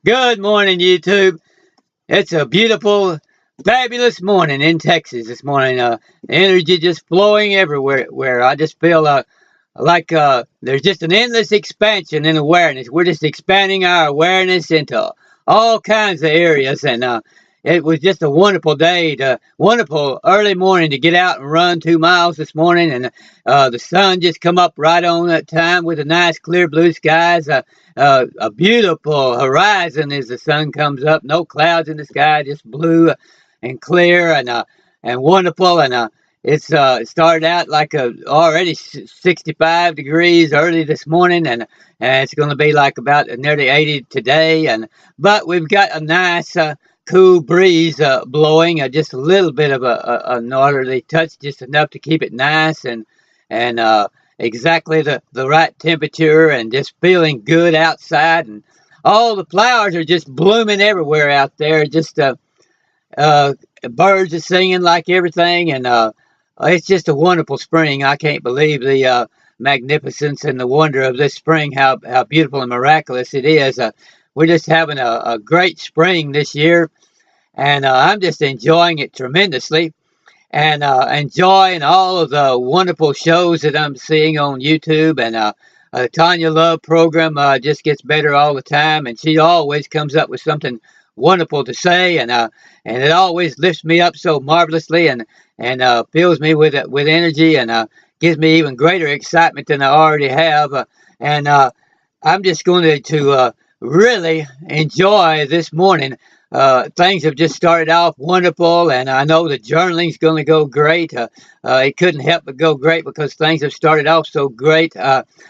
Good morning, YouTube. It's a beautiful, fabulous morning in Texas this morning. Energy just flowing everywhere. Where I just feel like there's just an endless expansion in awareness. We're just expanding our awareness into all kinds of areas, and it was just a wonderful day, wonderful early morning to get out and run 2 miles this morning, and the sun just come up right on that time with a nice clear blue skies. A beautiful horizon as the sun comes up. No clouds in the sky, just blue and clear and wonderful. And it started out like already 65 degrees early this morning, and it's going to be like about nearly 80 today. But we've got a nice cool breeze blowing, just a little bit of a northerly touch, just enough to keep it nice and exactly the right temperature, and just feeling good outside. And all the flowers are just blooming everywhere out there. Just uh, birds are singing like everything, and it's just a wonderful spring. I can't believe the magnificence and the wonder of this spring, how beautiful and miraculous it is. We're just having a great spring this year, and I'm just enjoying it tremendously, and enjoying all of the wonderful shows that I'm seeing on YouTube. And Tanya Love program just gets better all the time, and she always comes up with something wonderful to say, and it always lifts me up so marvelously, and fills me with energy, and gives me even greater excitement than I already have. And I'm just going to really enjoy this morning. Things have just started off wonderful, and I know the journaling's going to go great. It couldn't help but go great because things have started off so great,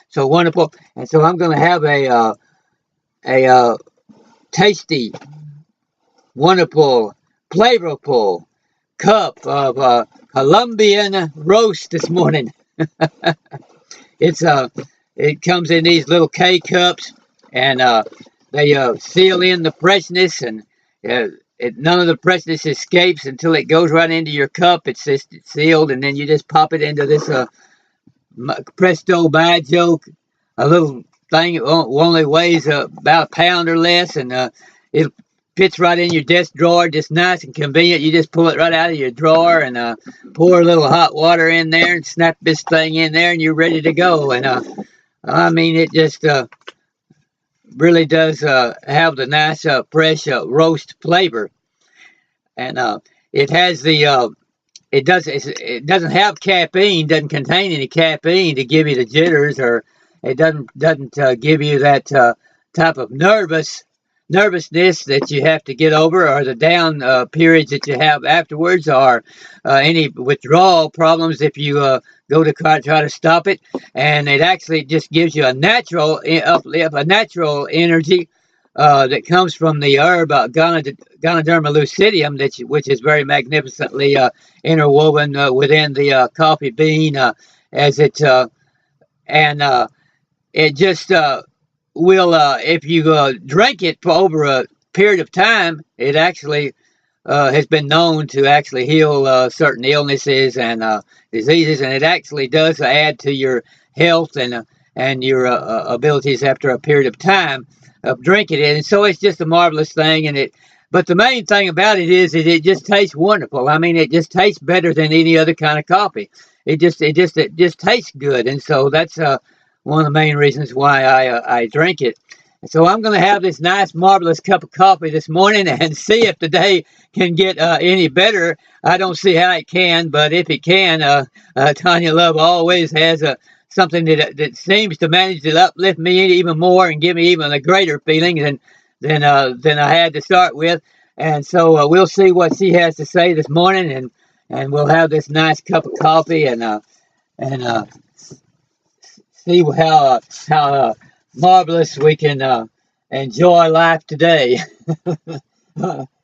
so wonderful. And so I'm going to have a tasty, wonderful, flavorful cup of Colombian roast this morning. It's it comes in these little K cups, and they seal in the freshness, and none of the freshness escapes until it goes right into your cup. It's sealed, and then you just pop it into this Presto Maggio, a little thing. It only weighs about a pound or less, and it fits right in your desk drawer, just nice and convenient. You just pull it right out of your drawer, and pour a little hot water in there and snap this thing in there, and you're ready to go. And I mean, it just really does have the nice fresh roast flavor. And it has the it doesn't have caffeine, doesn't contain any caffeine to give you the jitters, or it doesn't give you that type of nervousness that you have to get over, or the down periods that you have afterwards, or any withdrawal problems if you go to try to stop it. And it actually just gives you a natural uplift, a natural energy that comes from the herb Ganoderma lucidium, which is very magnificently interwoven within the coffee bean, as it and it just will, if you drink it for over a period of time, it actually has been known to actually heal certain illnesses and diseases, and it actually does add to your health and your abilities after a period of time of drinking it. And so it's just a marvelous thing. But the main thing about it is that it just tastes wonderful. I mean, it just tastes better than any other kind of coffee. It just tastes good, and so that's one of the main reasons why I drink it. So I'm going to have this nice, marvelous cup of coffee this morning and see if the day can get any better. I don't see how it can, but if it can, Tanya Love always has something that seems to manage to uplift me even more and give me even a greater feeling than I had to start with. And so we'll see what she has to say this morning, and we'll have this nice cup of coffee, and see how marvelous we can enjoy life today.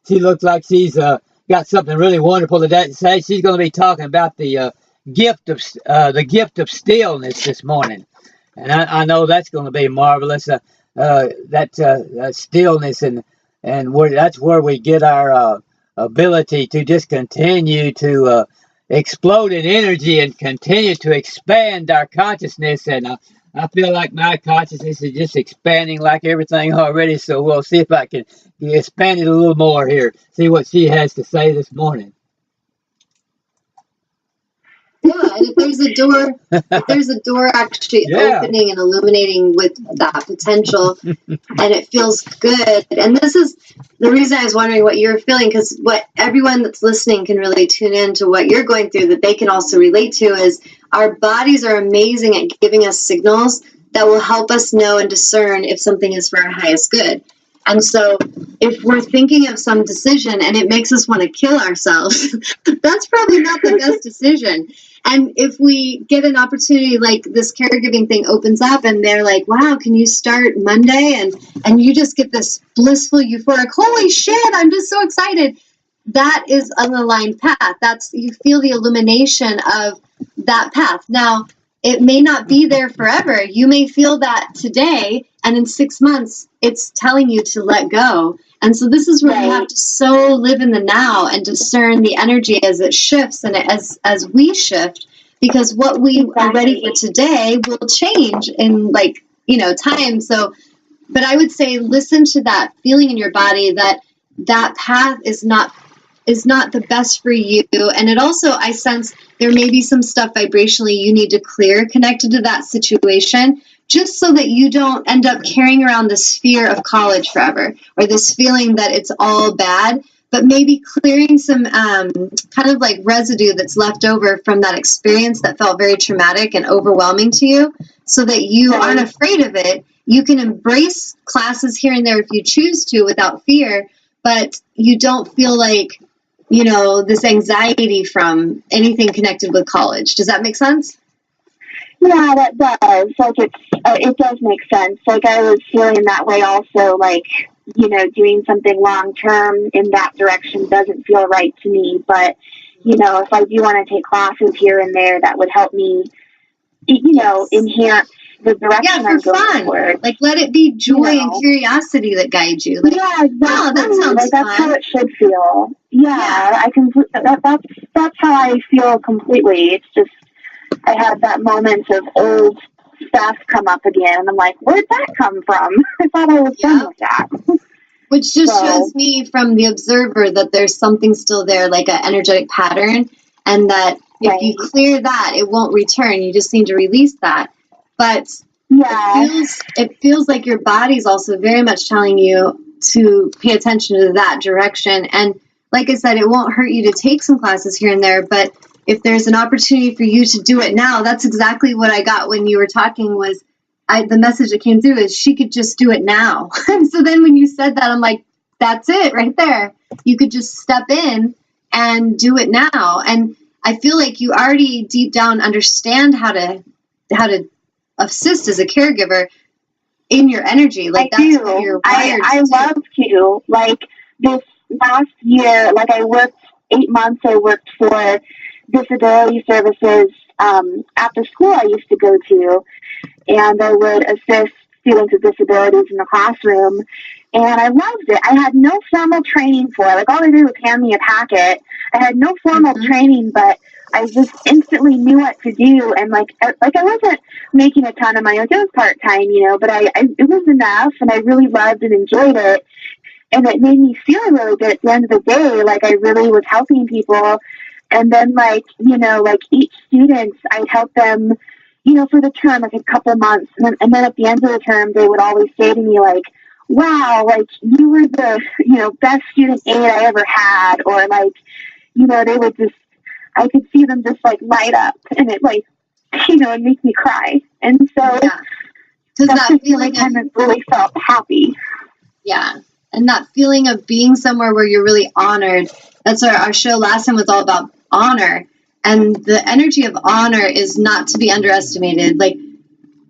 She looks like she's got something really wonderful to say. She's going to be talking about the gift of stillness this morning, and I know that's going to be marvelous. That stillness, and that's where we get our ability to just continue to explode in energy and continue to expand our consciousness, and I feel like my consciousness is just expanding like everything already. So we'll see if I can expand it a little more here. See what she has to say this morning. Yeah, and if there's a door actually opening and illuminating with that potential, and it feels good. And this is the reason I was wondering what you're feeling, because what everyone that's listening can really tune in to what you're going through, that they can also relate to, is our bodies are amazing at giving us signals that will help us know and discern if something is for our highest good. And so if we're thinking of some decision and it makes us want to kill ourselves, that's probably not the best decision. And if we get an opportunity like this caregiving thing opens up and they're like, wow, can you start Monday? And you just get this blissful, euphoric, holy shit, I'm just so excited. That is an aligned path. You feel the illumination of that path. Now, it may not be there forever. You may feel that today, and in 6 months, it's telling you to let go. And so this is where you have to so live in the now and discern the energy as it shifts and as we shift, because what we are ready for today will change in time. So, but I would say listen to that feeling in your body that path is not the best for you. And it also, I sense there may be some stuff vibrationally you need to clear connected to that situation, just so that you don't end up carrying around this fear of college forever, or this feeling that it's all bad, but maybe clearing some kind of like residue that's left over from that experience that felt very traumatic and overwhelming to you, so that you aren't afraid of it. You can embrace classes here and there if you choose to without fear, but you don't feel like, this anxiety from anything connected with college. Does that make sense? Yeah, that does. It does make sense. Like, I was feeling that way also, doing something long term in that direction doesn't feel right to me. But, if I do want to take classes here and there, that would help me, enhance the direction I'm going toward. Like, let it be joy and curiosity that guides you. Like, yeah, exactly. Oh, that sounds that's fun. How it should feel. Yeah. That's how I feel completely. It's just, I had that moment of old stuff come up again, and I'm like, where'd that come from? I thought I was done with that. Which just shows me from the observer that there's something still there, like an energetic pattern, and that if you clear that, it won't return. You just need to release that. But it feels like your body's also very much telling you to pay attention to that direction. And like I said, it won't hurt you to take some classes here and there, but if there's an opportunity for you to do it now, that's exactly what I got when you were talking. The message that came through is she could just do it now. And so then when you said that, I'm like, that's it right there. You could just step in and do it now. And I feel like you already deep down understand how to assist as a caregiver in your energy. Like, that's what you're wired to do. I love to. Like, this last year, I worked 8 months. I worked for disability services at the school I used to go to, and I would assist students with disabilities in the classroom, and I loved it. I had no formal training for it. All they did was hand me a packet. I had no formal training, but I just instantly knew what to do, and I wasn't making a ton of money. It was part-time, but it was enough, and I really loved and enjoyed it, and it made me feel really good at the end of the day, like I really was helping people. And then, each student, I'd help them, for the term, a couple months. And then at the end of the term, they would always say to me, wow, you were the, best student aide I ever had. Or, they would just, I could see them just, light up. And it, it makes me cry. And so, that's just the only time I really felt happy. Yeah. And that feeling of being somewhere where you're really honored. That's what our show last time was all about, honor. And the energy of honor is not to be underestimated.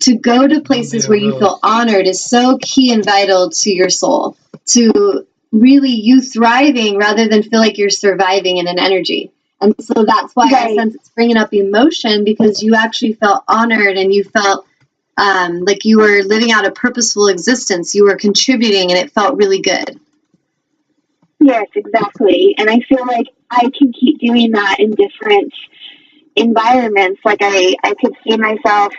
To go to places where you feel honored is so key and vital to your soul, to really you thriving rather than feel like you're surviving in an energy. And so that's why I sense it's bringing up emotion, because you actually felt honored and you felt like you were living out a purposeful existence. You were contributing, and it felt really good. Yes, exactly. And I feel like I can keep doing that in different environments. I could see myself,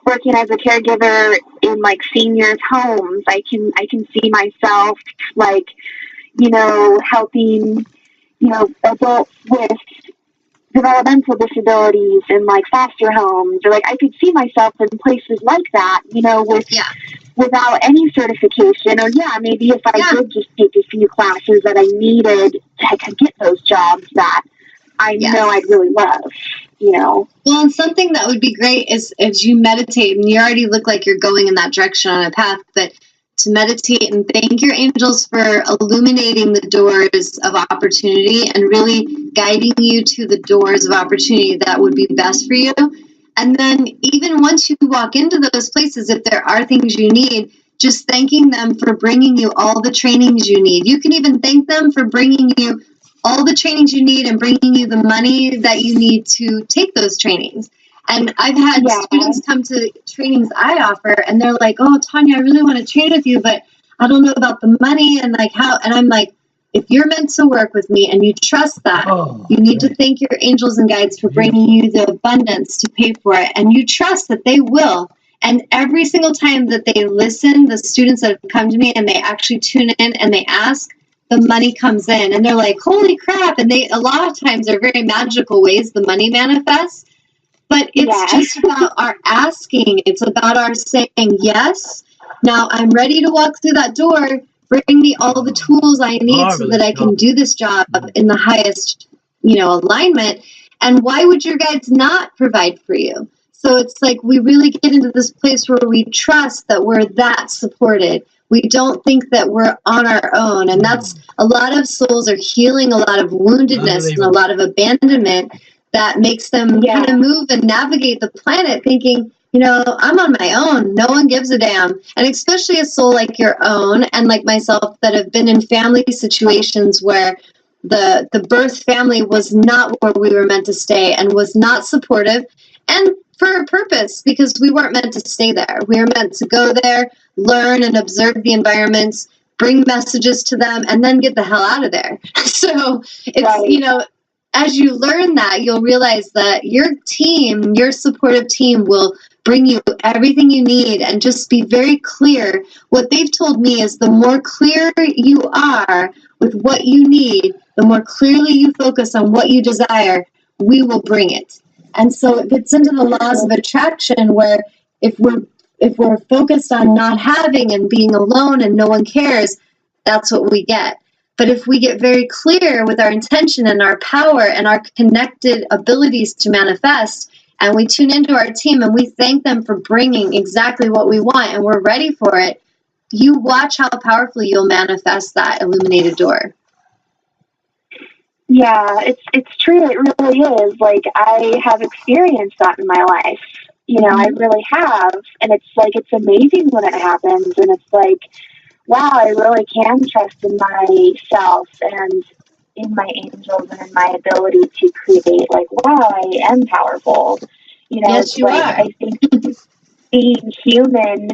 working as a caregiver in like seniors' homes. I can see myself like, helping, adults with developmental disabilities in like foster homes, or like I could see myself in places like that, without any certification, or maybe if I did just take a few classes that I needed to get those jobs that I know I'd really love, Well, and something that would be great is as you meditate, and you already look like you're going in that direction on a path, but to meditate and thank your angels for illuminating the doors of opportunity and really guiding you to the doors of opportunity that would be best for you. And then even once you walk into those places, if there are things you need, just thanking them for bringing you all the trainings you need. You can even thank them for bringing you all the trainings you need and bringing you the money that you need to take those trainings. And I've had students come to trainings I offer, and they're like, "Oh, Tanya, I really want to train with you, but I don't know about the money and like how." And I'm like, if you're meant to work with me and you trust that, you need to thank your angels and guides for bringing you the abundance to pay for it. And you trust that they will. And every single time that they listen, the students that have come to me and they actually tune in and they ask, the money comes in. And they're like, holy crap. And they, a lot of times, are very magical ways the money manifests. But it's just about our asking. It's about our saying, yes, now I'm ready to walk through that door. Bring me all the tools I need so that I can do this job in the highest, alignment. And why would your guides not provide for you? So it's like we really get into this place where we trust that we're that supported. We don't think that we're on our own. And that's a lot of souls are healing a lot of woundedness and a lot of abandonment that makes them kind of move and navigate the planet thinking, I'm on my own. No one gives a damn. And especially a soul like your own and like myself that have been in family situations where the birth family was not where we were meant to stay and was not supportive, and for a purpose, because we weren't meant to stay there. We were meant to go there, learn and observe the environments, bring messages to them, and then get the hell out of there. So it's, as you learn that, you'll realize that your team, your supportive team, will bring you everything you need, and just be very clear. What they've told me is the more clear you are with what you need, the more clearly you focus on what you desire, we will bring it. And so it gets into the laws of attraction, where if we're focused on not having and being alone and no one cares, that's what we get. But if we get very clear with our intention and our power and our connected abilities to manifest, and we tune into our team and we thank them for bringing exactly what we want and we're ready for it, you watch how powerfully you'll manifest that illuminated door. Yeah, it's true. It really is. Like, I have experienced that in my life. I really have. And it's like, it's amazing when it happens. And it's like, wow, I really can trust in myself and in my angels and in my ability to create. Like, wow, I am powerful. Yes, you are. I think being human,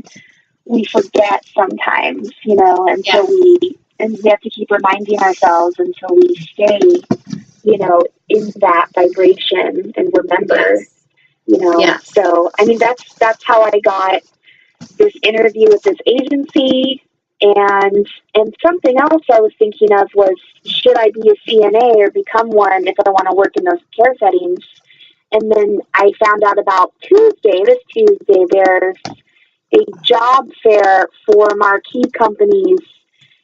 we forget sometimes, until we have to keep reminding ourselves until we stay, in that vibration and remember, So, I mean, that's how I got this interview with this agency. And something else I was thinking of was, should I be a CNA or become one if I want to work in those care settings? And then I found out about this Tuesday, there's a job fair for marquee companies,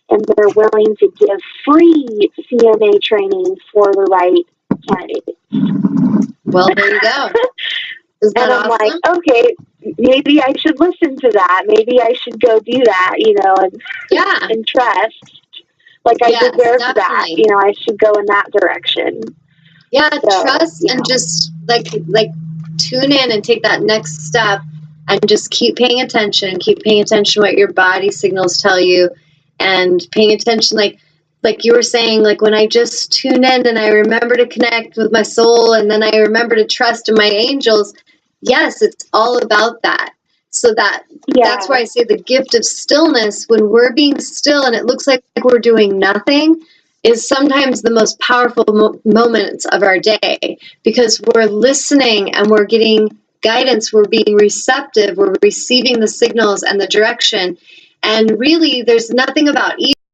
and they're willing to give free CNA training for the right candidate. Well, there you go. And I'm awesome? Like, okay, maybe I should listen to that. Maybe I should go do that, and trust. Like, I deserve definitely. That. I should go in that direction. Yeah, so, trust and just like tune in and take that next step and just keep paying attention. Keep paying attention to what your body signals tell you, and paying attention like you were saying, like when I just tune in and I remember to connect with my soul, and then I remember to trust in my angels. Yes, it's all about that. So that's why I say the gift of stillness, when we're being still and it looks like we're doing nothing, is sometimes the most powerful moments of our day, because we're listening and we're getting guidance, we're being receptive, we're receiving the signals and the direction. And really, there's nothing about